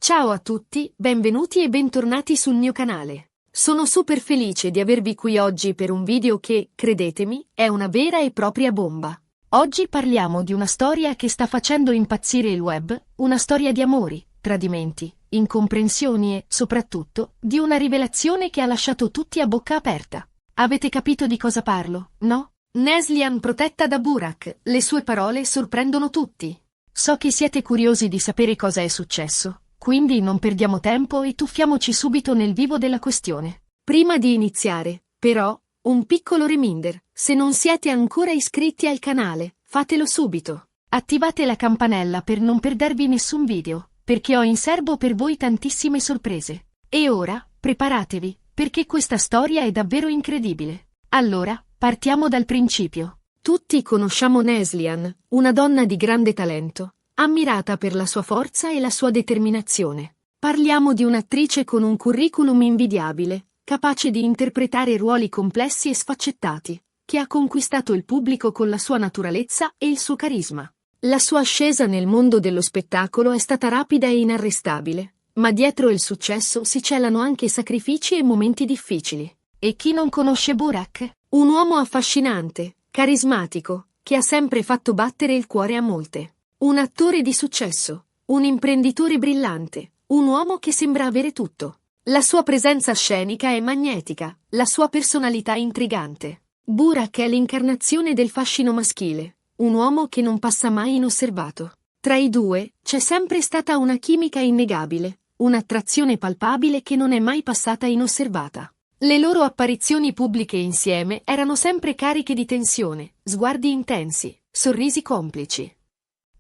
Ciao a tutti, benvenuti e bentornati sul mio canale. Sono super felice di avervi qui oggi per un video che, credetemi, è una vera e propria bomba. Oggi parliamo di una storia che sta facendo impazzire il web, una storia di amori, tradimenti, incomprensioni e, soprattutto, di una rivelazione che ha lasciato tutti a bocca aperta. Avete capito di cosa parlo, no? Neslihan protetta da Burak, le sue parole sorprendono tutti. So che siete curiosi di sapere cosa è successo. Quindi non perdiamo tempo e tuffiamoci subito nel vivo della questione. Prima di iniziare, però, un piccolo reminder: se non siete ancora iscritti al canale, fatelo subito. Attivate la campanella per non perdervi nessun video, perché ho in serbo per voi tantissime sorprese. E ora, preparatevi, perché questa storia è davvero incredibile. Allora, partiamo dal principio. Tutti conosciamo Neslihan, una donna di grande talento, ammirata per la sua forza e la sua determinazione. Parliamo di un'attrice con un curriculum invidiabile, capace di interpretare ruoli complessi e sfaccettati, che ha conquistato il pubblico con la sua naturalezza e il suo carisma. La sua ascesa nel mondo dello spettacolo è stata rapida e inarrestabile, ma dietro il successo si celano anche sacrifici e momenti difficili. E chi non conosce Burak? Un uomo affascinante, carismatico, che ha sempre fatto battere il cuore a molte. Un attore di successo, un imprenditore brillante, un uomo che sembra avere tutto. La sua presenza scenica è magnetica, la sua personalità intrigante. Burak è l'incarnazione del fascino maschile, un uomo che non passa mai inosservato. Tra i due c'è sempre stata una chimica innegabile, un'attrazione palpabile che non è mai passata inosservata. Le loro apparizioni pubbliche insieme erano sempre cariche di tensione, sguardi intensi, sorrisi complici.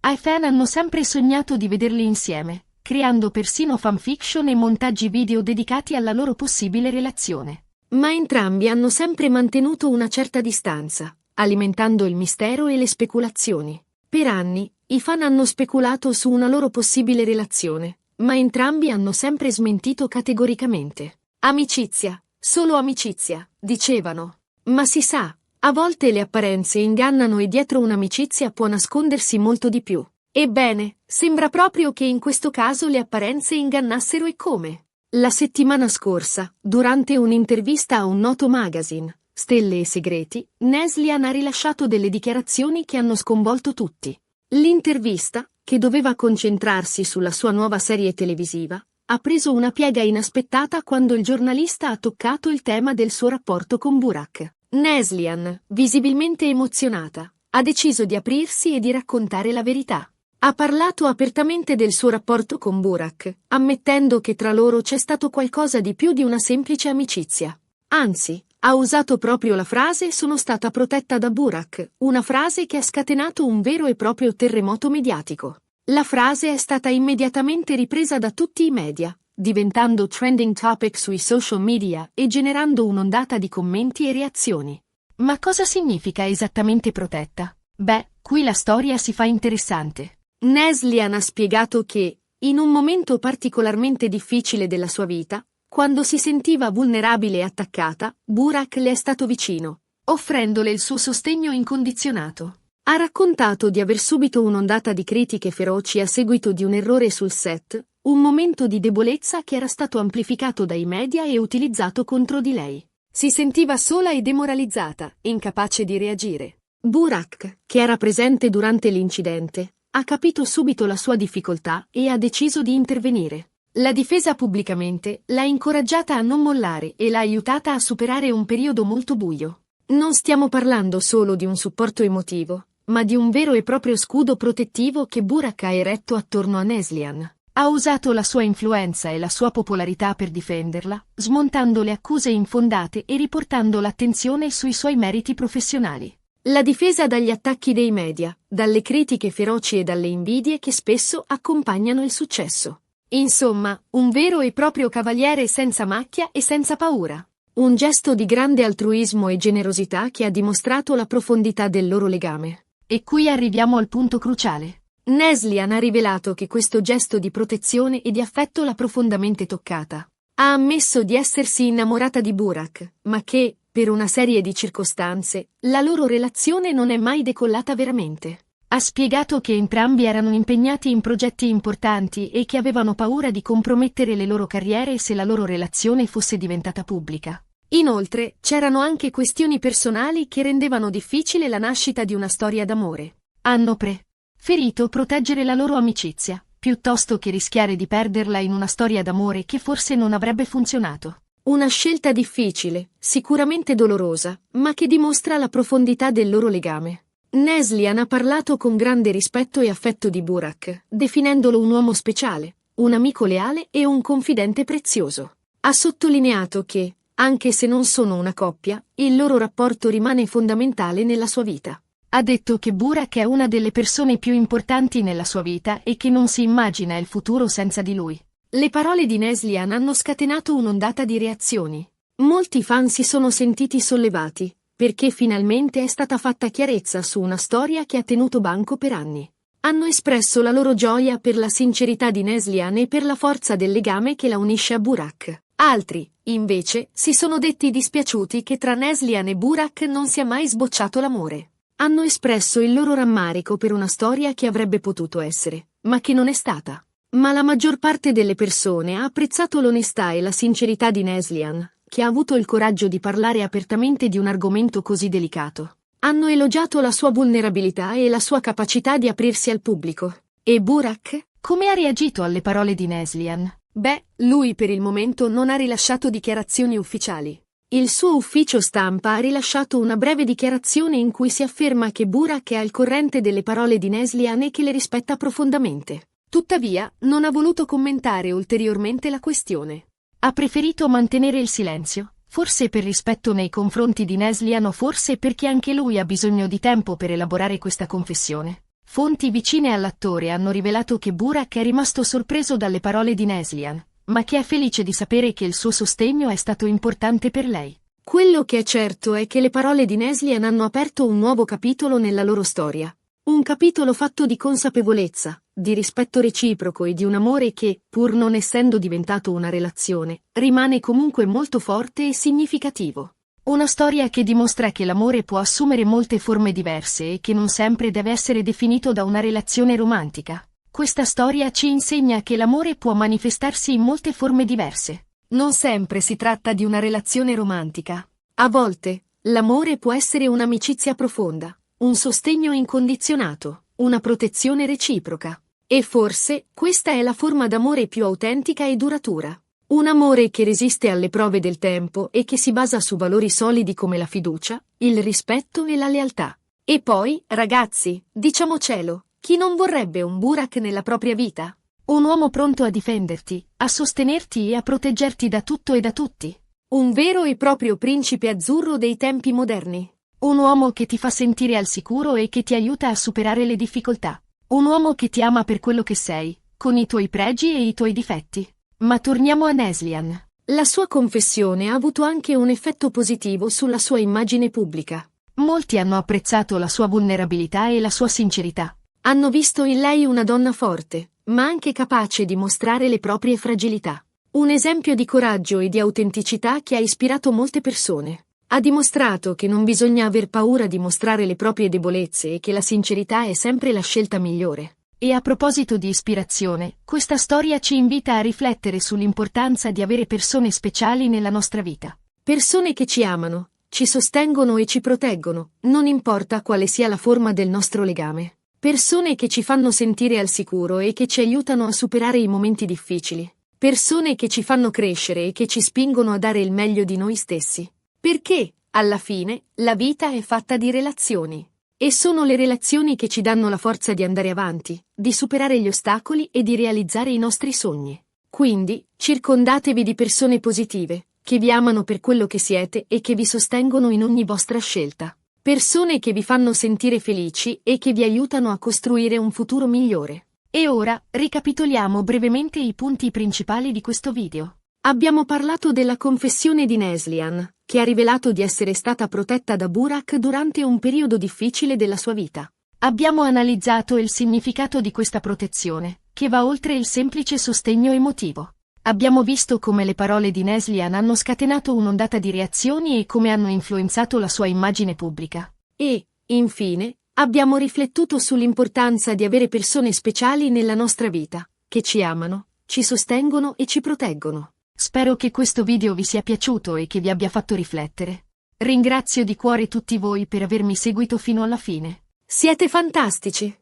I fan hanno sempre sognato di vederli insieme, creando persino fanfiction e montaggi video dedicati alla loro possibile relazione. Ma entrambi hanno sempre mantenuto una certa distanza, alimentando il mistero e le speculazioni. Per anni, i fan hanno speculato su una loro possibile relazione, ma entrambi hanno sempre smentito categoricamente. Amicizia, solo amicizia, dicevano. Ma si sa, a volte le apparenze ingannano e dietro un'amicizia può nascondersi molto di più. Ebbene, sembra proprio che in questo caso le apparenze ingannassero e come. La settimana scorsa, durante un'intervista a un noto magazine, Stelle e Segreti, Neslihan ha rilasciato delle dichiarazioni che hanno sconvolto tutti. L'intervista, che doveva concentrarsi sulla sua nuova serie televisiva, ha preso una piega inaspettata quando il giornalista ha toccato il tema del suo rapporto con Burak. Neslihan, visibilmente emozionata, ha deciso di aprirsi e di raccontare la verità. Ha parlato apertamente del suo rapporto con Burak, ammettendo che tra loro c'è stato qualcosa di più di una semplice amicizia. Anzi, ha usato proprio la frase "sono stata protetta da Burak", una frase che ha scatenato un vero e proprio terremoto mediatico. La frase è stata immediatamente ripresa da tutti i media, diventando trending topic sui social media e generando un'ondata di commenti e reazioni. Ma cosa significa esattamente protetta? Beh, qui la storia si fa interessante. Neslihan ha spiegato che, in un momento particolarmente difficile della sua vita, quando si sentiva vulnerabile e attaccata, Burak le è stato vicino, offrendole il suo sostegno incondizionato. Ha raccontato di aver subito un'ondata di critiche feroci a seguito di un errore sul set, un momento di debolezza che era stato amplificato dai media e utilizzato contro di lei. Si sentiva sola e demoralizzata, incapace di reagire. Burak, che era presente durante l'incidente, ha capito subito la sua difficoltà e ha deciso di intervenire. L'ha difesa pubblicamente, l'ha incoraggiata a non mollare e l'ha aiutata a superare un periodo molto buio. Non stiamo parlando solo di un supporto emotivo, ma di un vero e proprio scudo protettivo che Burak ha eretto attorno a Neslihan. Ha usato la sua influenza e la sua popolarità per difenderla, smontando le accuse infondate e riportando l'attenzione sui suoi meriti professionali. L'ha difesa dagli attacchi dei media, dalle critiche feroci e dalle invidie che spesso accompagnano il successo. Insomma, un vero e proprio cavaliere senza macchia e senza paura. Un gesto di grande altruismo e generosità che ha dimostrato la profondità del loro legame. E qui arriviamo al punto cruciale. Neslihan ha rivelato che questo gesto di protezione e di affetto l'ha profondamente toccata. Ha ammesso di essersi innamorata di Burak, ma che, per una serie di circostanze, la loro relazione non è mai decollata veramente. Ha spiegato che entrambi erano impegnati in progetti importanti e che avevano paura di compromettere le loro carriere se la loro relazione fosse diventata pubblica. Inoltre, c'erano anche questioni personali che rendevano difficile la nascita di una storia d'amore. Hanno preferito proteggere la loro amicizia, piuttosto che rischiare di perderla in una storia d'amore che forse non avrebbe funzionato. Una scelta difficile, sicuramente dolorosa, ma che dimostra la profondità del loro legame. Neslihan ha parlato con grande rispetto e affetto di Burak, definendolo un uomo speciale, un amico leale e un confidente prezioso. Ha sottolineato che, anche se non sono una coppia, il loro rapporto rimane fondamentale nella sua vita. Ha detto che Burak è una delle persone più importanti nella sua vita e che non si immagina il futuro senza di lui. Le parole di Neslihan hanno scatenato un'ondata di reazioni. Molti fan si sono sentiti sollevati, perché finalmente è stata fatta chiarezza su una storia che ha tenuto banco per anni. Hanno espresso la loro gioia per la sincerità di Neslihan e per la forza del legame che la unisce a Burak. Altri, invece, si sono detti dispiaciuti che tra Neslihan e Burak non sia mai sbocciato l'amore. Hanno espresso il loro rammarico per una storia che avrebbe potuto essere, ma che non è stata. Ma la maggior parte delle persone ha apprezzato l'onestà e la sincerità di Neslihan, che ha avuto il coraggio di parlare apertamente di un argomento così delicato. Hanno elogiato la sua vulnerabilità e la sua capacità di aprirsi al pubblico. E Burak? Come ha reagito alle parole di Neslihan? Beh, lui per il momento non ha rilasciato dichiarazioni ufficiali. Il suo ufficio stampa ha rilasciato una breve dichiarazione in cui si afferma che Burak è al corrente delle parole di Neslihan e che le rispetta profondamente. Tuttavia, non ha voluto commentare ulteriormente la questione. Ha preferito mantenere il silenzio, forse per rispetto nei confronti di Neslihan o forse perché anche lui ha bisogno di tempo per elaborare questa confessione. Fonti vicine all'attore hanno rivelato che Burak è rimasto sorpreso dalle parole di Neslihan, ma che è felice di sapere che il suo sostegno è stato importante per lei. Quello che è certo è che le parole di Neslihan hanno aperto un nuovo capitolo nella loro storia. Un capitolo fatto di consapevolezza, di rispetto reciproco e di un amore che, pur non essendo diventato una relazione, rimane comunque molto forte e significativo. Una storia che dimostra che l'amore può assumere molte forme diverse e che non sempre deve essere definito da una relazione romantica. Questa storia ci insegna che l'amore può manifestarsi in molte forme diverse. Non sempre si tratta di una relazione romantica. A volte, l'amore può essere un'amicizia profonda, un sostegno incondizionato, una protezione reciproca. E forse, questa è la forma d'amore più autentica e duratura. Un amore che resiste alle prove del tempo e che si basa su valori solidi come la fiducia, il rispetto e la lealtà. E poi, ragazzi, diciamocelo, chi non vorrebbe un Burak nella propria vita? Un uomo pronto a difenderti, a sostenerti e a proteggerti da tutto e da tutti. Un vero e proprio principe azzurro dei tempi moderni. Un uomo che ti fa sentire al sicuro e che ti aiuta a superare le difficoltà. Un uomo che ti ama per quello che sei, con i tuoi pregi e i tuoi difetti. Ma torniamo a Neslihan. La sua confessione ha avuto anche un effetto positivo sulla sua immagine pubblica. Molti hanno apprezzato la sua vulnerabilità e la sua sincerità. Hanno visto in lei una donna forte, ma anche capace di mostrare le proprie fragilità. Un esempio di coraggio e di autenticità che ha ispirato molte persone. Ha dimostrato che non bisogna aver paura di mostrare le proprie debolezze e che la sincerità è sempre la scelta migliore. E a proposito di ispirazione, questa storia ci invita a riflettere sull'importanza di avere persone speciali nella nostra vita. Persone che ci amano, ci sostengono e ci proteggono, non importa quale sia la forma del nostro legame. Persone che ci fanno sentire al sicuro e che ci aiutano a superare i momenti difficili. Persone che ci fanno crescere e che ci spingono a dare il meglio di noi stessi. Perché, alla fine, la vita è fatta di relazioni. E sono le relazioni che ci danno la forza di andare avanti, di superare gli ostacoli e di realizzare i nostri sogni. Quindi, circondatevi di persone positive, che vi amano per quello che siete e che vi sostengono in ogni vostra scelta. Persone che vi fanno sentire felici e che vi aiutano a costruire un futuro migliore. E ora, ricapitoliamo brevemente i punti principali di questo video. Abbiamo parlato della confessione di Neslihan, che ha rivelato di essere stata protetta da Burak durante un periodo difficile della sua vita. Abbiamo analizzato il significato di questa protezione, che va oltre il semplice sostegno emotivo. Abbiamo visto come le parole di Neslihan hanno scatenato un'ondata di reazioni e come hanno influenzato la sua immagine pubblica. E, infine, Abbiamo riflettuto sull'importanza di avere persone speciali nella nostra vita, che ci amano, ci sostengono e ci proteggono. Spero che questo video vi sia piaciuto e che vi abbia fatto riflettere. Ringrazio di cuore tutti voi per avermi seguito fino alla fine. Siete fantastici!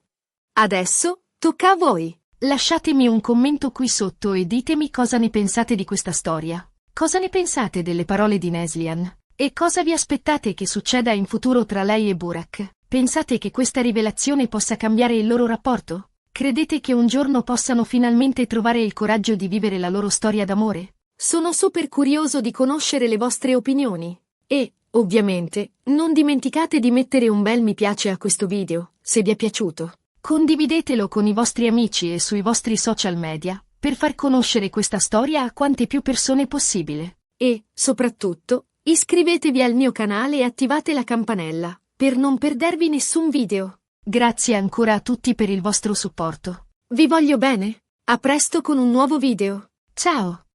Adesso tocca a voi. Lasciatemi un commento qui sotto e ditemi cosa ne pensate di questa storia. Cosa ne pensate delle parole di Neslihan? E cosa vi aspettate che succeda in futuro tra lei e Burak? Pensate che questa rivelazione possa cambiare il loro rapporto? Credete che un giorno possano finalmente trovare il coraggio di vivere la loro storia d'amore? Sono super curioso di conoscere le vostre opinioni. E, ovviamente, non dimenticate di mettere un bel mi piace a questo video, se vi è piaciuto. Condividetelo con i vostri amici e sui vostri social media, per far conoscere questa storia a quante più persone possibile. E, soprattutto, iscrivetevi al mio canale e attivate la campanella, per non perdervi nessun video. Grazie ancora a tutti per il vostro supporto. Vi voglio bene. A presto con un nuovo video. Ciao!